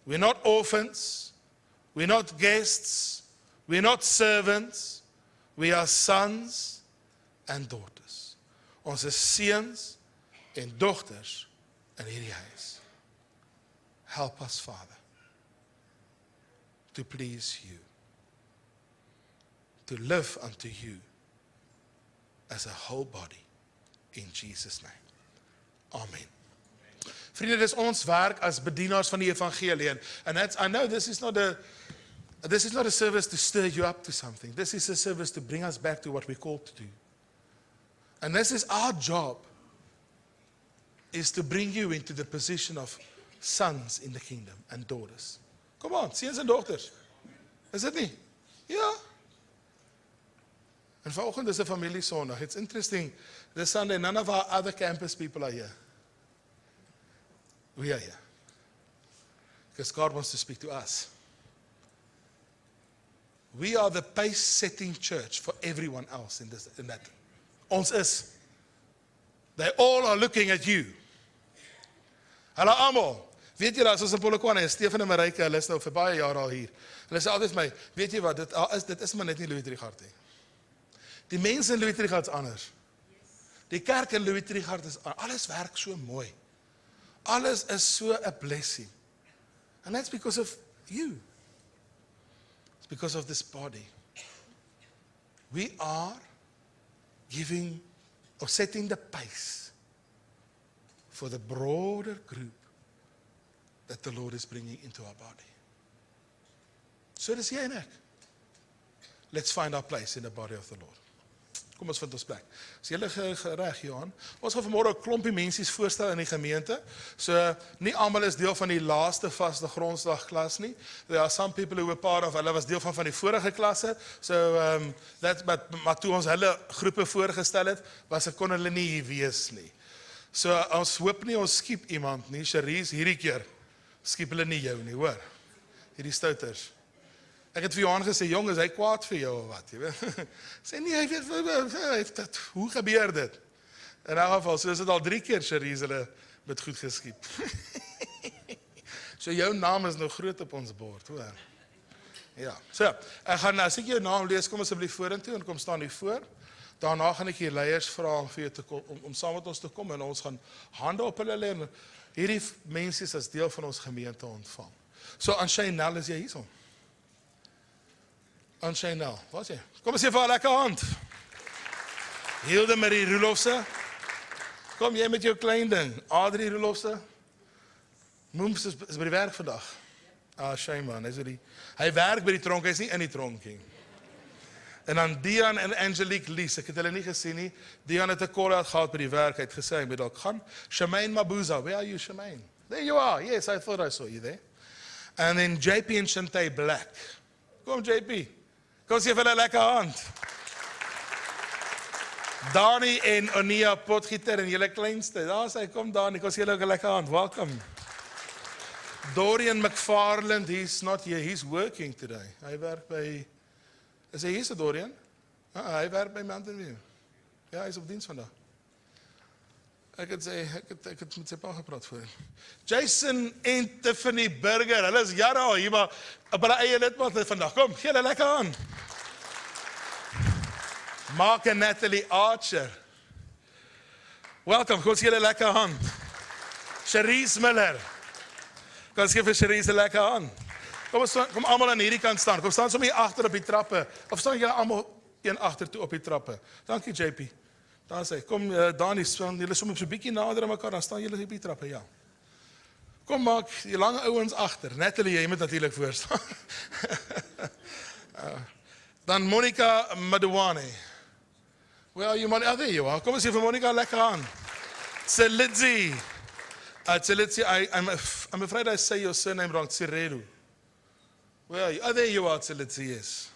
Speaker 1: We're not orphans. We're not guests. We're not servants. We are sons and daughters. Ons is seuns en dogters in hierdie huis. Help us, Father, to please you, to live unto you as a whole body, in Jesus' name. Amen. Vriende, dis ons werk as bedienaars van die evangelie, and I know this is not a service to stir you up to something. This is a service to bring us back to what we're called to do. And this is our job, is to bring you into the position of sons in the kingdom and daughters. Come on, seuns en dogters. Is dit nie? Ja. En vanoggend is 'n familie Sondag. It's interesting, this Sunday none of our other campus people are here. We are here. Because God wants to speak to us. We are the pace-setting church for everyone else in that. Ons is. They all are looking at you. Hulle almal. Weet julle, as ons in Polokwane is, Stefan en Marike, hulle is nou vir baie jare al hier. Hulle sê altyd vir my, weet jy wat, dit is maar net nie Louis Trichardt nie. Die mense in Louis Trichardt is anders. Die kerk in Louis Trichardt is anders. Alles werk so mooi. Alles is so a blessing. And that's because of you. It's because of this body. We are giving or setting the pace for the broader group that the Lord is bringing into our body. So dis jy en ek. Let's find our place in the body of the Lord. Kom ons vind ons plek. Is julle reg, Johan? Ons gaan vanmôre 'n klompie mensies voorstel in die gemeente. So nie almal is deel van die laaste vaste grondslagklas nie. There are some people who were part of, hulle was deel van die vorige klasse. So maar toe ons hulle groepe voorgestel het, kon hulle nie hier wees nie. So ons hoop nie ons skiep iemand nie. Cherise, hierdie keer skiep hulle nie jou nie, hoor. Hierdie stouters. Ek het vir Johan gesê, jong, is hy kwaad vir jou of wat, jy weet? Sê nie, hy weet, hoe gebeur dit? In elk geval, so is dit al 3 keer, Cherise, hulle met goed geskiep. So jou naam is nou groot op ons bord, hoor. Ja, so, ek gaan, as ek jou naam lees, kom asseblief vorentoe en kom staan hier voor. Daarna gaan ek hier leiers vra vir jou te kom, om saam met ons te kom en ons gaan hande op hulle lê en hierdie mense is as deel van ons gemeente ontvang. So, Anshaynel, is jy hierson? Anshaynel, wat is jy? Kom ons gee vir haar lekker hand. Hilde Marie Roelofse. Kom jy met jou klein ding. Adrie Roelofse. Moems is by die werk vandag. Shame man, hy werk by die tronk, hy is nie in die tronkie. En dan Dian en Angelique Lies, ek het hulle nie gesien nie. Dian het 'n call-out gehad by die werk, hy het gesê, hy moet dalk gaan. Shemaine Mabuza, where are you, Shemaine? There you are, yes, I thought I saw you there. And then JP and Shantay Black. Kom JP, kom sê vir hulle lekker hand. Dani en Onia Potgieter en julle kleinste. Daar sê, kom Dani, kos julle ook 'n lekker hand. Welcome. Dorian McFarland, he's not here, he's working today. Hy werk by, is hy hier, Dorian? Hy werk by Mountain View. Ja, hy is op diens vandag. Ek het met sy pa gepraat voor. Jason en Tiffany Burger, hulle is jare al hier, maar op hulle eie lidmaat vandag. Kom, gee hulle lekker aan. Mark en Natalie Archer. Welcome, kom gee hulle lekker aan. Cherise Miller. Kom gee vir Cherise lekker aan. Kom allemaal aan hierdie kant staan. Kom staan sommer hier agter op die trappe. Of staan julle allemaal een agter toe op die trappe. Dankie JP. Daar sê, kom Dani, julle sommer so 'n bietjie nader aan mekaar, dan staan julle op die trappe, ja. Kom maak, die lange ouens agter. Natalie, jy moet natuurlik voor staan. Dan Monica Madwane. Where are you, Monica? There you are. Kom eens hier vir Monica lekker aan. Tselitzi. Tselitzi, I'm afraid I say your surname wrong. Tsiredu. Where are you? There you are, Tselitzi, yes.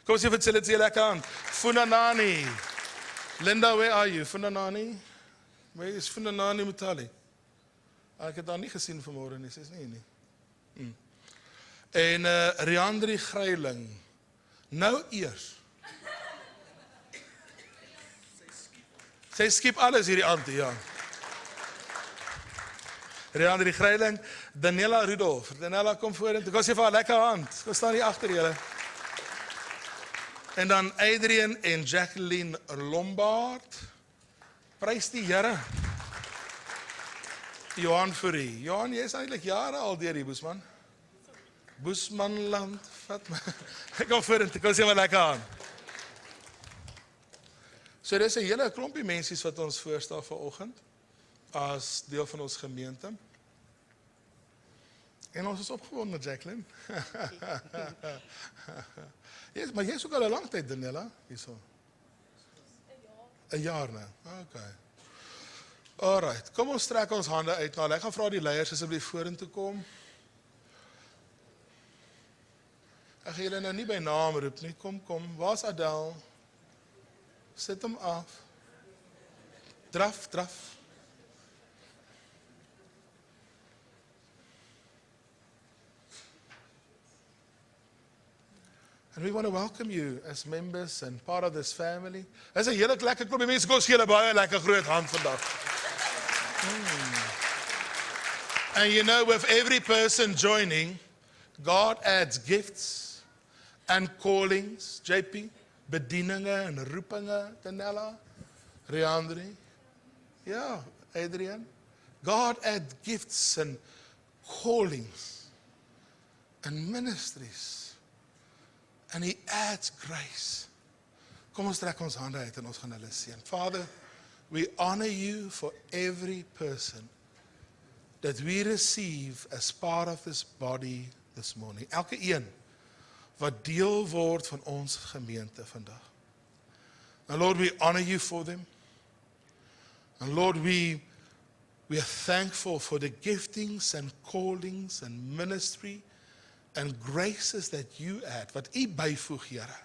Speaker 1: Kom eens hier vir Tselitzi lekker aan. Funanani. Linda, where are you? Funanani? Where is Funanani Mutali? Ek het haar nie gesien vanmôre nie, sy is nie. En Riandri Greiling. Nou eers. Sy skiep alles hierdie aand, ja. Riandri Greiling, Daniela Rudolph. Daniela, kom vorentoe. Kom sê vir haar lekker hand. Kom staan hier agter julle. En dan Adrian en Jacqueline Lombard. Prys die Here. Johan Fourie. Johan, jy is eintlik jare al deur die Boesman. Boesmanland, vat my. Kom vorentoe, kom sê maar lekker aan. So dis 'n hele klompie mensies wat ons voorstel vanoggend as deel van ons gemeente. En ons is opgewonde, Jacqueline. Yes, maar jy is ook al 'n lang tyd, Daniela, hierso. 'n jaar nou. Okay. Alright, kom ons trek ons hande uit nou. Ek gaan vra die leiers asseblief vorentoe kom. Ek gaan julle nou nie by naam roep nie. Kom. Waar's Adel? Sit hom af. Draf. And we want to welcome you as members and part of this family. Dis 'n hele lekker klompie mense, kom ons gee hulle baie lekker groot hand vandag. And you know, with every person joining, God adds gifts and callings. JP, bedieninge en roepinge, Danella, Riandri. Yeah, Adrian. God adds gifts and callings and ministries. And He adds grace. Kom ons trek ons hande uit en ons gaan hulle seën. Father, we honor you for every person that we receive as part of this body this morning. Elke een wat deel word van ons gemeente vandag. And Lord, we honor you for them. And Lord, we are thankful for the giftings and callings and ministry and graces that you add, wat u byvoeg, Here.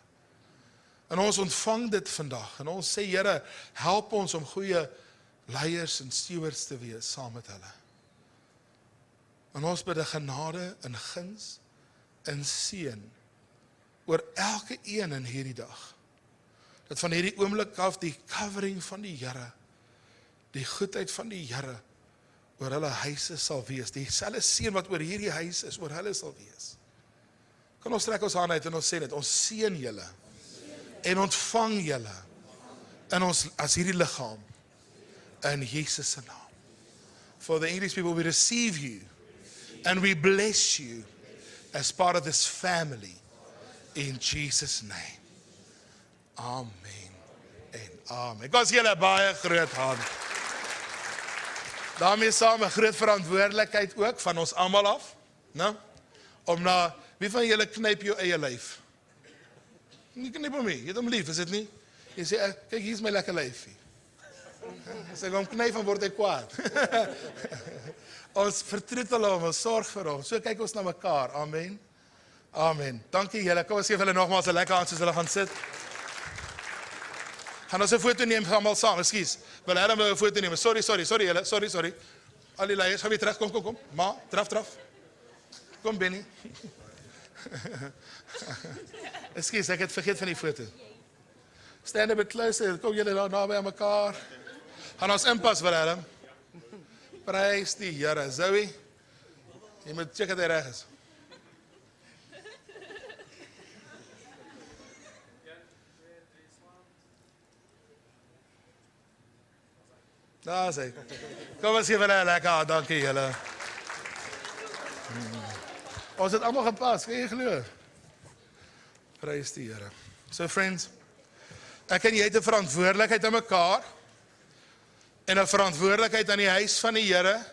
Speaker 1: En ons ontvang dit vandag. En ons sê, Here, help ons om goeie leiers en stewards te wees saam met hulle. En ons bid 'n genade en guns en seën oor elke een in hierdie dag. Dat van hierdie oomblik af die covering van die Here, die goedheid van die Here oor hulle huise sal wees. Dieselfde seën wat oor hierdie huis is, oor hulle sal wees. Kan ons trek ons hande uit en ons sê dit, ons seën julle en ontvang julle in ons as hierdie liggaam in Jesus se naam. For the English people, we receive you and we bless you as part of this family in Jesus' name. Amen en amen. Ek was julle baie groot hand. Daarmee saam 'n groot verantwoordelikheid ook van ons almal af, né? Om na, wie van julle knyp jou eie lyf? Nie knyp hom nie, jy het hom lief, is dit nie? Jy sê, kyk, hier is my lekker lyfie. As ek hom knyp, dan word hy kwaad. Ons vertroetel hom, ons sorg vir hom. So kyk ons na mekaar, amen. Amen. Dankie julle, kom ons gee hulle nogmaals 'n lekker hand soos hulle gaan sit. Gaan ons 'n foto neem van almal saam, ekskuus. Wil hulle 'n foto neem? Sorry julle, sorry. Al die leiers, gaan weer terug, kom. Ma, draf. Kom Benny. Ekskuus, ek het vergeet van die foto. Stand a bit closer, kom julle daar naby aan mekaar. Gaan ons inpas vir hulle. Prys die Here. Zoe, jy moet check dat hy reg is. Daar sê. Kom ons gee vir hulle lekker, dankie julle. Ons het almal gepas, kan jy glo? Prys die Here. So friends, ek en jy het 'n verantwoordelikheid aan mekaar en 'n verantwoordelikheid aan die huis van die Here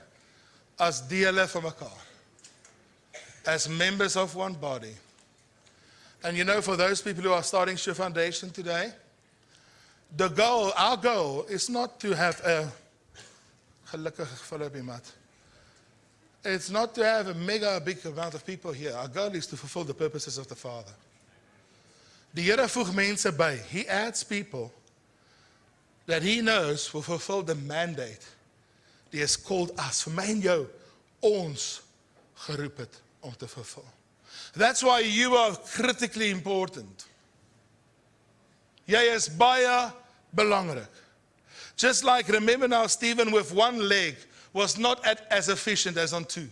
Speaker 1: as dele van mekaar. As members of one body. And you know, for those people who are starting Sure Foundation today, our goal is not to have a gelukkige Philippi mat. It's not to have a mega big amount of people here. Our goal is to fulfill the purposes of the Father. Die Here voeg mense by. He adds people that he knows will fulfill the mandate. He has called us, vir my en jou, ons geroep het om te fulfill. That's why you are critically important. Jy is baie belangrik. Just like, remember now, Stephen with one leg was not as efficient as on two.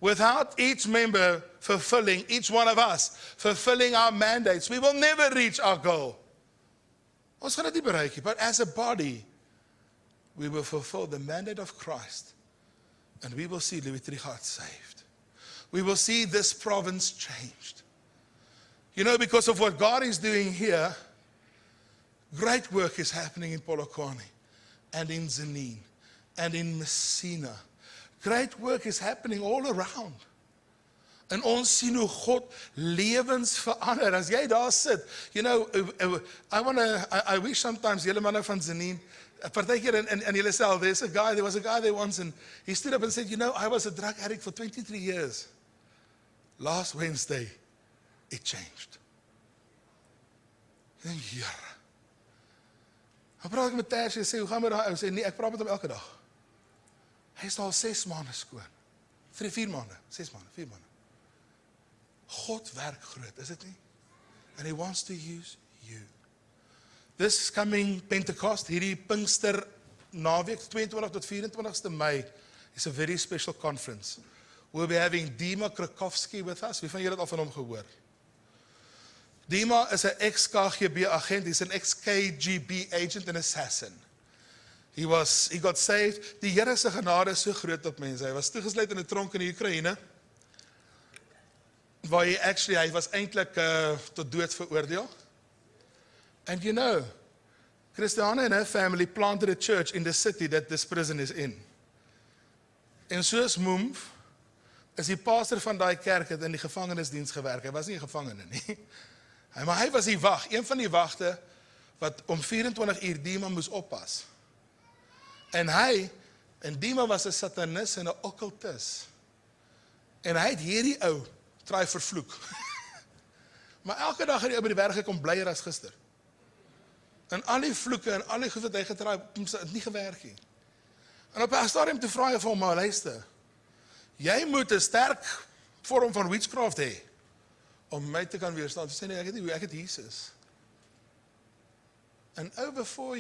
Speaker 1: Without each member fulfilling, each one of us fulfilling our mandates, we will never reach our goal. Ons gaan dit nie bereik nie, but as a body, we will fulfill the mandate of Christ, and we will see Louis Trichardt saved. We will see this province changed. You know, because of what God is doing here, great work is happening in Polokwane, and in Zanin, and in Messina. Great work is happening all around. En ons sien hoe God lewens verander. As jy daar sit, you know, I wish sometimes, julle manne van Zanin, partykeer in julle self, there was a guy there once, and he stood up and said, you know, I was a drug addict for 23 years. Last Wednesday, it changed. En Here. Ek praat met Tersie, sê, hoe gaan met daai ou? Sê, nee, ek praat met hom elke dag. Hy is al 6 maande skoon. 4 maande, 6 maande, 4 maande. God werk groot, is dit nie? And he wants to use you. This coming Pentecost, hierdie Pinkster naweek, 22 tot 24ste Mei, is a very special conference. We'll be having Dima Krakowski with us. Wie van julle het al van hom gehoor? Dima is 'n ex-KGB agent, he's an ex-KGB agent and assassin. He got saved. Die Here se genade is so groot op mense. Hy was toegesluit in 'n tronk in die Oekraïne, waar hy was eintlik tot dood veroordeel. And you know, Christiana and her family planted a church in the city that this prison is in. En soos Moemf, is die pastor van daai kerk het in die gevangenisdiens gewerk. Hy was nie 'n gevangene nie. Maar hy was die wag, een van die wagte wat om 24 uur Dima moes oppas. En Dima was 'n satanis en 'n okkultus. En hy het hierdie ou try vervloek. Maar elke dag het hy by die werk gekom blyer as gister. En al die vloeke en al die goed wat hy getry het nie gewerk nie. En op 'n stadium toe vra hy vir hom, maar luister, jy moet 'n sterk vorm van witchcraft hê om my te kan weerstaan. Hy sê nee, ek het Jesus. And over 4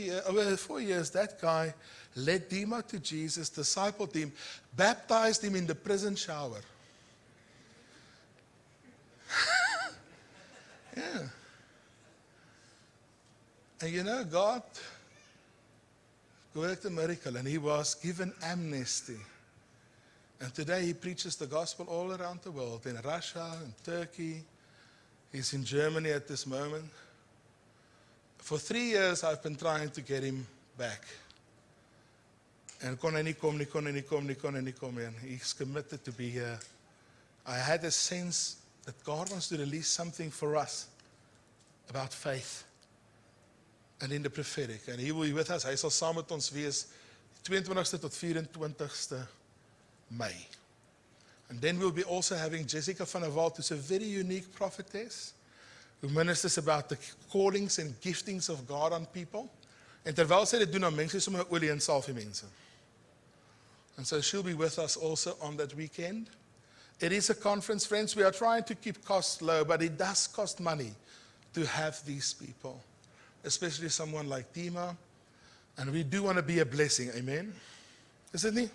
Speaker 1: years, that guy led Dima to Jesus, discipled him, baptized him in the prison shower. Yeah. And you know, God worked a miracle, and he was given amnesty. And today he preaches the gospel all around the world, in Russia, in Turkey. He's in Germany at this moment. For 3 years I've been trying to get him back. And kon hy nie kom nie. And he's committed to be here. I had a sense that God wants to release something for us about faith and in the prophetic. And he will be with us. Hy sal saam met ons wees 22ste tot 24ste May. And then we'll be also having Jessica van der Walt, who's a very unique prophetess, who ministers about the callings and giftings of God on people. En terwyl sy dit doen, dan meng sy sommer olie en salf die mense. And so she'll be with us also on that weekend. It is a conference, friends. We are trying to keep costs low, but it does cost money to have these people, especially someone like Dima. And we do want to be a blessing, amen? Isn't it?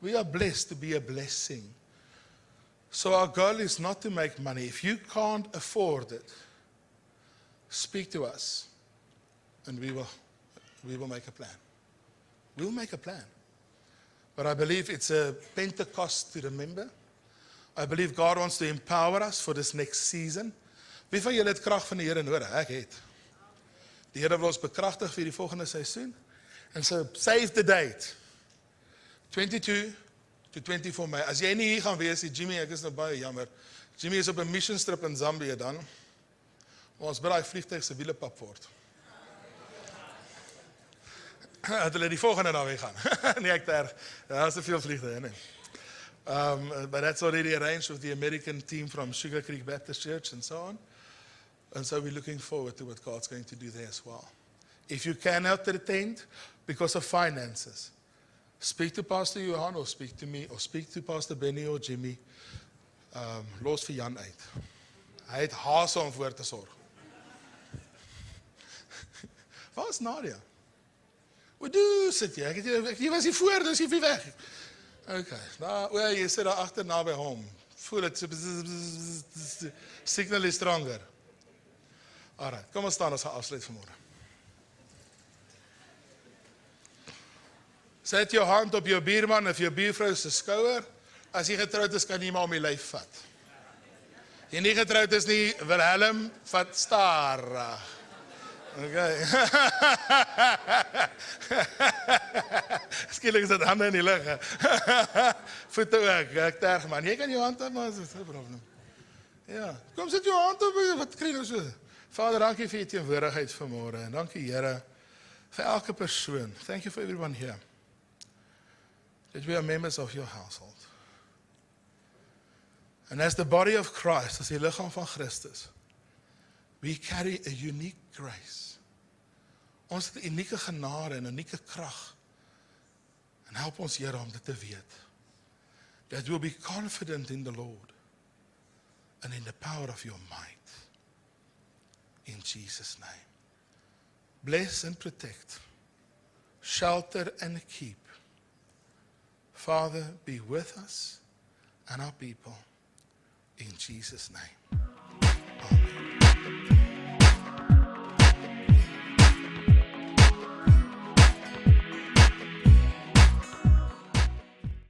Speaker 1: We are blessed to be a blessing. So our goal is not to make money. If you can't afford it, speak to us, and we will make a plan. We'll make a plan. But I believe it's a Pentecost to remember. I believe God wants to empower us for this next season. Wie van julle het krag van die Here nodig? Ek het. Die Here wil ons bekragtig vir die volgende seisoen. And so save the date. 22 to 24 Mei. As jy nie hier gaan wees, Jimmy, ek is nou baie jammer. Jimmy is op 'n mission trip in Zambië dan. Ons bid daai vliegtuig se wiele pap word. Dat hulle die volgende dag weer gaan. Nee, ek terg. Daar is te veel vliegtuie, nee. But that's already arranged with the American team from Sugar Creek Baptist Church and so on. And so we're looking forward to what God's going to do there as well. If you cannot attend because of finances, speak to Pastor Johan or speak to me or speak to Pastor Benny or Jimmy. Los vir Jan uit. Hy het haase om voor te sorg. Waar is Nadia? Hoe doen sit jy? Jy was hier voor, dus jy weg. Okay. Nou, jy sit daar agter naby hom. Voel dit signal is stronger. Alright, kom ons staan, ons gaan afsluit vanmôre. Sit jou hand op jou buurman of jou buurvrou se skouer. As jy getroud is, kan jy maar om die lyf vat. Jy nie getroud is nie, Wilhelm, vat Stara. Okay. Skielik is dit hande in die lug. Voete ook, ek terg man. Jy kan jou hand op, maar dit is geen probleem. Ja, kom sit jou hand op, wat kry nou so? Vader, dankie vir die teenwoordigheid vanmôre. En dankie Here, vir elke persoon. Thank you for everyone here. That we are members of your household. And as the body of Christ, as die liggaam van Christus, we carry a unique grace. Ons het 'n unieke genade en 'n unieke krag. En help ons Here om dit te weet. That we'll be confident in the Lord and in the power of your might. In Jesus' name. Bless and protect. Shelter and keep. Father, be with us and our people. In Jesus' name. Amen.